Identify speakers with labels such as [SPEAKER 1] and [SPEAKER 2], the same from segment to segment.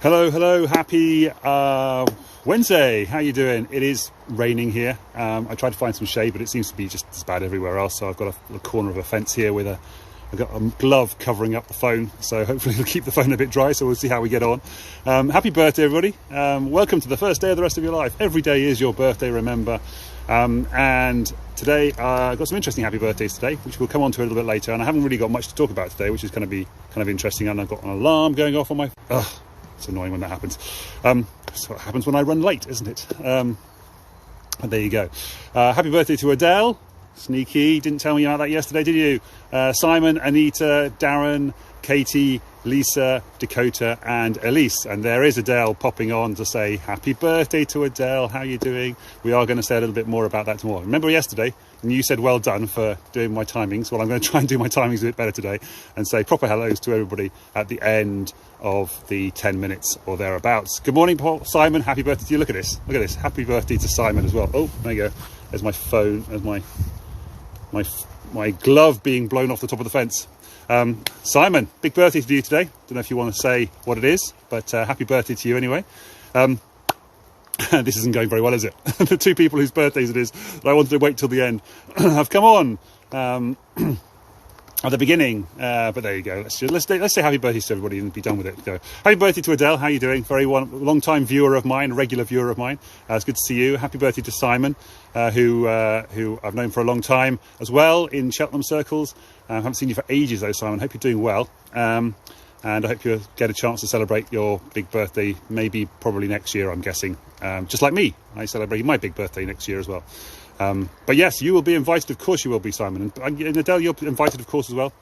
[SPEAKER 1] Hello, hello, happy Wednesday. How you doing? It is raining here. I tried to find some shade, but it seems to be just as bad everywhere else. So I've got a corner of a fence here with I've got a glove covering up the phone. So hopefully it'll keep the phone a bit dry. So we'll see how we get on. Happy birthday, everybody. Welcome to the first day of the rest of your life. Every day is your birthday, remember. And today I've got some interesting happy birthdays today, which we'll come on to a little bit later. And I haven't really got much to talk about today, which is going to be kind of interesting. And I've got an alarm going off on my... It's annoying when that happens. That's what happens when I run late, isn't it? And there you go. Happy birthday to Adele. Sneaky. Didn't tell me about that yesterday, did you? Simon, Anita, Darren, Katie, Lisa, Dakota and Elise. And there is Adele popping on to say happy birthday to Adele. How are you doing? We are going to say a little bit more about that tomorrow. Remember yesterday, and you said well done for doing my timings. Well, I'm going to try and do my timings a bit better today and say proper hellos to everybody at the end of the 10 minutes or thereabouts. Good morning, Paul. Simon, happy birthday to you. Look at this. Look at this. Happy birthday to Simon as well. Oh, there you go. There's my phone. There's my glove being blown off the top of the fence. Simon, big birthday to you today. Don't know if you want to say what it is, but happy birthday to you anyway. This isn't going very well, is it? The two people whose birthdays it is that I wanted to wait till the end have come on at the beginning, but there you go. Let's say happy birthday to everybody and be done with it. So, happy birthday to Adele. How are you doing? Very long time viewer of mine, regular viewer of mine. It's good to see you. Happy birthday to Simon, who I've known for a long time as well in Cheltenham circles. I haven't seen you for ages though, Simon. Hope you're doing well. And I hope you get a chance to celebrate your big birthday, probably next year, I'm guessing. Just like me, I celebrate my big birthday next year as well. But yes, you will be invited. Of course you will be, Simon. And Adele, you're invited, of course, as well.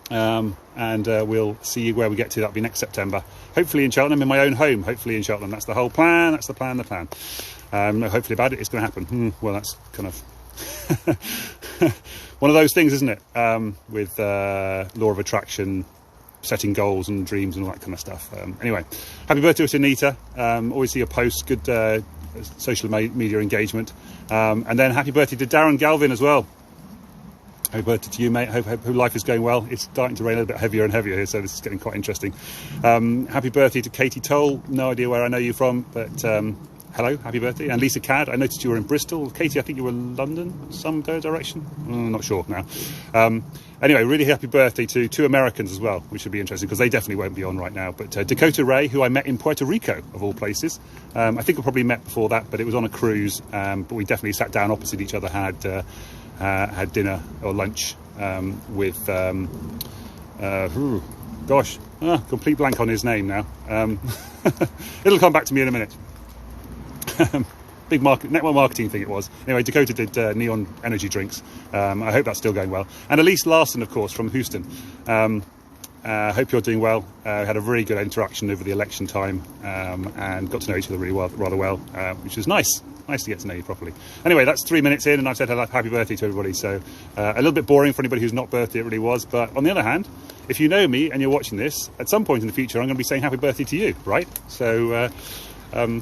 [SPEAKER 1] And we'll see where we get to. That'll be next September. Hopefully in Cheltenham, in my own home. Hopefully in Cheltenham. That's the whole plan. That's the plan. No, hopefully about it, it's going to happen. Well, that's kind of one of those things, isn't it? With law of attraction, setting goals and dreams and all that kind of stuff. Anyway, happy birthday to Anita. Always see your posts. Good social media engagement. And then happy birthday to Darren Galvin as well. Happy birthday to you, mate. Hope life is going well. It's starting to rain a little bit heavier and heavier here, so this is getting quite interesting. Happy birthday to Katie Toll. No idea where I know you from, but hello, happy birthday. And Lisa Cadd, I noticed you were in Bristol. Katie, I think you were in London, some direction. Not sure now. Anyway, really happy birthday to two Americans as well, which should be interesting because they definitely won't be on right now. But Dakota Ray, who I met in Puerto Rico, of all places. I think we probably met before that, but it was on a cruise. But we definitely sat down opposite each other, had dinner or lunch with, complete blank on his name now. It'll come back to me in a minute. Big network marketing thing it was. Anyway, Dakota did neon energy drinks. I hope that's still going well. And Elise Larson, of course, from Houston. Hope you're doing well. Had a very good interaction over the election time and got to know each other rather well, which was nice. Nice to get to know you properly. Anyway, that's 3 minutes in and I've said happy birthday to everybody. So a little bit boring for anybody who's not birthday, it really was. But on the other hand, if you know me and you're watching this, at some point in the future, I'm going to be saying happy birthday to you, right? So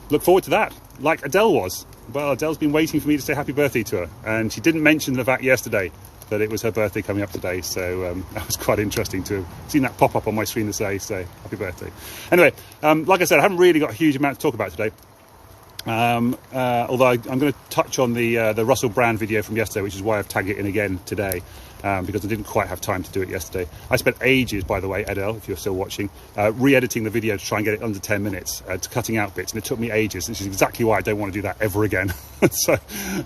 [SPEAKER 1] look forward to that, like Adele was. Well, Adele's been waiting for me to say happy birthday to her. And she didn't mention the fact yesterday that it was her birthday coming up today. So that was quite interesting to have seen that pop up on my screen to say happy birthday. Anyway, like I said, I haven't really got a huge amount to talk about today. Although I'm going to touch on the Russell Brand video from yesterday, which is why I've tagged it in again today, because I didn't quite have time to do it yesterday. I spent ages, by the way, Adele, if you're still watching, re-editing the video to try and get it under 10 minutes, cutting out bits, and it took me ages, which is exactly why I don't want to do that ever again. So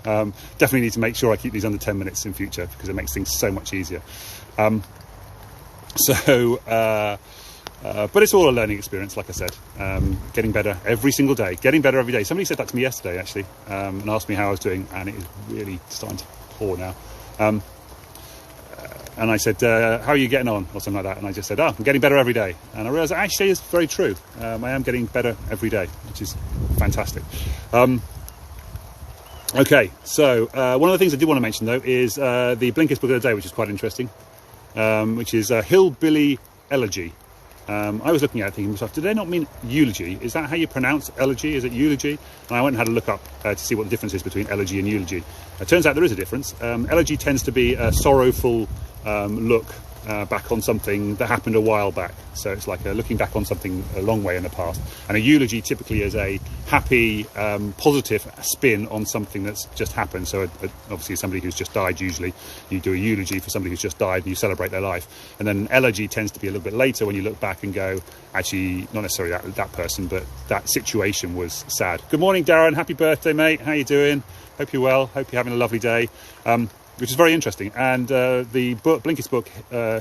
[SPEAKER 1] definitely need to make sure I keep these under 10 minutes in future, because it makes things so much easier. But it's all a learning experience, like I said. Getting better every single day. Getting better every day. Somebody said that to me yesterday, actually, and asked me how I was doing, and it is really starting to pour now. And I said, how are you getting on? Or something like that. And I just said, I'm getting better every day. And I realised actually it's very true. I am getting better every day, which is fantastic. Okay, so one of the things I did want to mention, though, is the Blinkist book of the day, which is quite interesting, which is Hillbilly Elegy. I was looking at it thinking to myself, did they not mean eulogy? Is that how you pronounce elegy? Is it eulogy? And I went and had a look up to see what the difference is between elegy and eulogy. It turns out there is a difference. Elegy tends to be a sorrowful look back on something that happened a while back. So it's like looking back on something a long way in the past. And a eulogy typically is a happy, positive spin on something that's just happened. So obviously somebody who's just died, usually you do a eulogy for somebody who's just died and you celebrate their life. And then an elegy tends to be a little bit later when you look back and go, actually, not necessarily that person, but that situation was sad. Good morning, Darren. Happy birthday, mate. How you doing? Hope you're well. Hope you're having a lovely day. Which is very interesting. And the Blinkist book,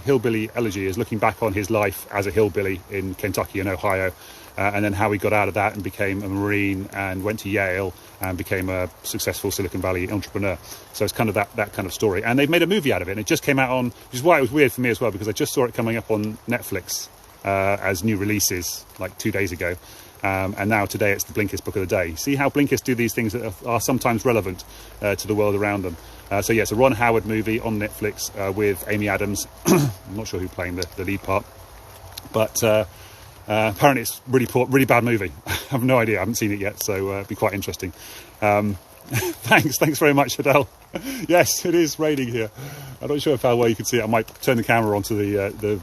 [SPEAKER 1] Hillbilly Elegy, is looking back on his life as a hillbilly in Kentucky and Ohio, and then how he got out of that and became a Marine and went to Yale and became a successful Silicon Valley entrepreneur. So it's kind of that kind of story. And they've made a movie out of it, and it just came out on, which is why it was weird for me as well, because I just saw it coming up on Netflix as new releases like 2 days ago. And now today it's the Blinkist book of the day. See how Blinkist do these things that are sometimes relevant to the world around them. So yeah, it's a Ron Howard movie on Netflix with Amy Adams. I'm not sure who's playing the lead part, but apparently it's really bad movie. I have no idea. I haven't seen it yet, so it'll be quite interesting. Thanks very much, Adele. Yes, it is raining here. I'm not sure how well you can see it. I might turn the camera onto the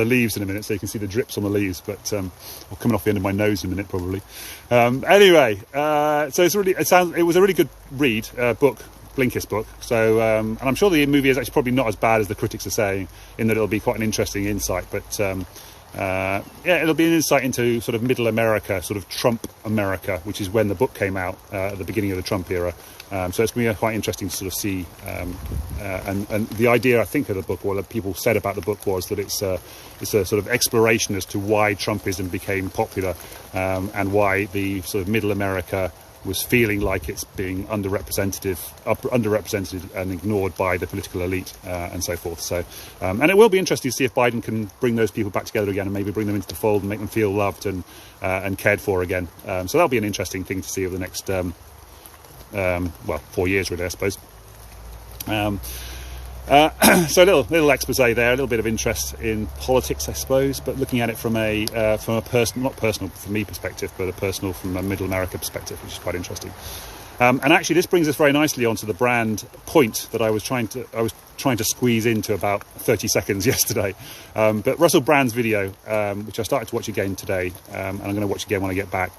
[SPEAKER 1] leaves in a minute so you can see the drips on the leaves, but or coming off the end of my nose in a minute probably. Anyway, so it was a really good read, book, Blinkist book. So and I'm sure the movie is actually probably not as bad as the critics are saying, in that it'll be quite an interesting insight, but yeah, it'll be an insight into sort of middle America, sort of Trump America, which is when the book came out at the beginning of the Trump era. So it's going to be quite interesting to sort of see, and the idea, I think, of the book, or that people said about the book, was that it's a sort of exploration as to why Trumpism became popular, and why the sort of middle America was feeling like it's being underrepresented and ignored by the political elite, and so forth. So, and it will be interesting to see if Biden can bring those people back together again and maybe bring them into the fold and make them feel loved and cared for again. So that'll be an interesting thing to see over the next 4 years really, I suppose. So a little expose there, a little bit of interest in politics, I suppose, but looking at it from a personal, not personal from me perspective, but from a middle America perspective, which is quite interesting. And actually this brings us very nicely onto the brand point that I was trying to squeeze into about 30 seconds yesterday. But Russell Brand's video, which I started to watch again today, and I'm going to watch again when I get back.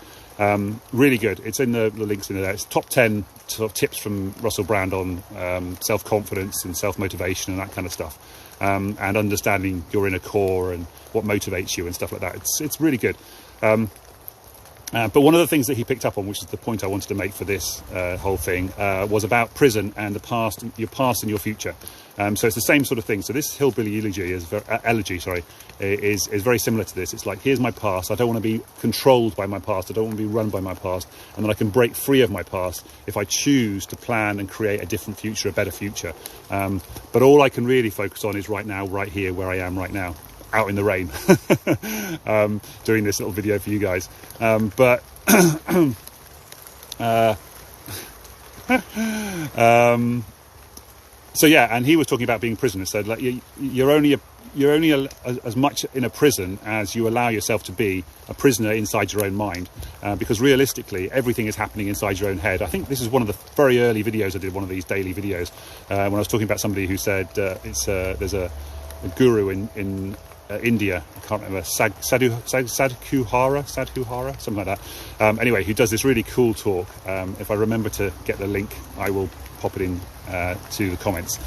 [SPEAKER 1] Really good. It's in the links in there. It's top 10 sort of tips from Russell Brand on self-confidence and self-motivation and that kind of stuff, and understanding your inner core and what motivates you and stuff like that. It's really good. But one of the things that he picked up on, which is the point I wanted to make for this whole thing, was about prison and the past, your past and your future. So it's the same sort of thing. So this Hillbilly Elegy is very similar to this. It's like, here's my past. I don't want to be controlled by my past. I don't want to be run by my past. And then I can break free of my past if I choose to plan and create a different future, a better future. But all I can really focus on is right now, right here, where I am right now, out in the rain, doing this little video for you guys. So yeah, and he was talking about being a prisoner. So like you're only as much in a prison as you allow yourself to be a prisoner inside your own mind, because realistically everything is happening inside your own head. I think this is one of the very early videos I did, one of these daily videos, when I was talking about somebody who said there's a guru in India, I can't remember, Sadhguru, something like that. Anyway, who does this really cool talk. If I remember to get the link, I will pop it in to the comments,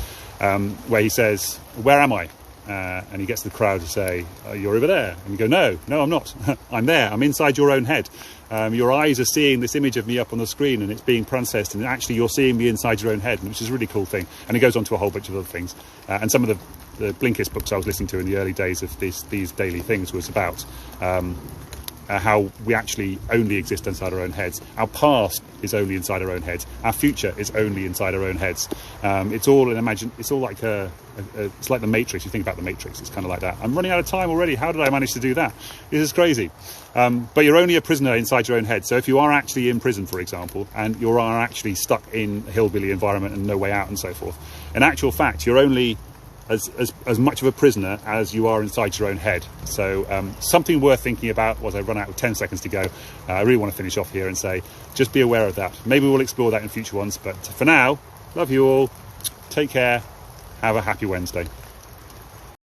[SPEAKER 1] where he says, "Where am I?" And he gets the crowd to say, "You're over there." And you go, no, I'm not. I'm there. I'm inside your own head. Your eyes are seeing this image of me up on the screen, and it's being processed, and actually you're seeing me inside your own head, which is a really cool thing. And it goes on to a whole bunch of other things. And some of the Blinkist books I was listening to in the early days of these daily things was about how we actually only exist inside our own heads. Our past is only inside our own heads. Our future is only inside our own heads. It's all like it's like the Matrix. You think about the Matrix, it's kind of like that. I'm running out of time already. How did I manage to do that? This is crazy. But you're only a prisoner inside your own head. So if you are actually in prison, for example, and you are actually stuck in a hillbilly environment and no way out and so forth, in actual fact, you're only as much of a prisoner as you are inside your own head. So something worth thinking about. Was I run out with 10 seconds to go? I really want to finish off here and say, just be aware of that. Maybe we'll explore that in future ones, but for now, love you all, take care, Have a happy Wednesday.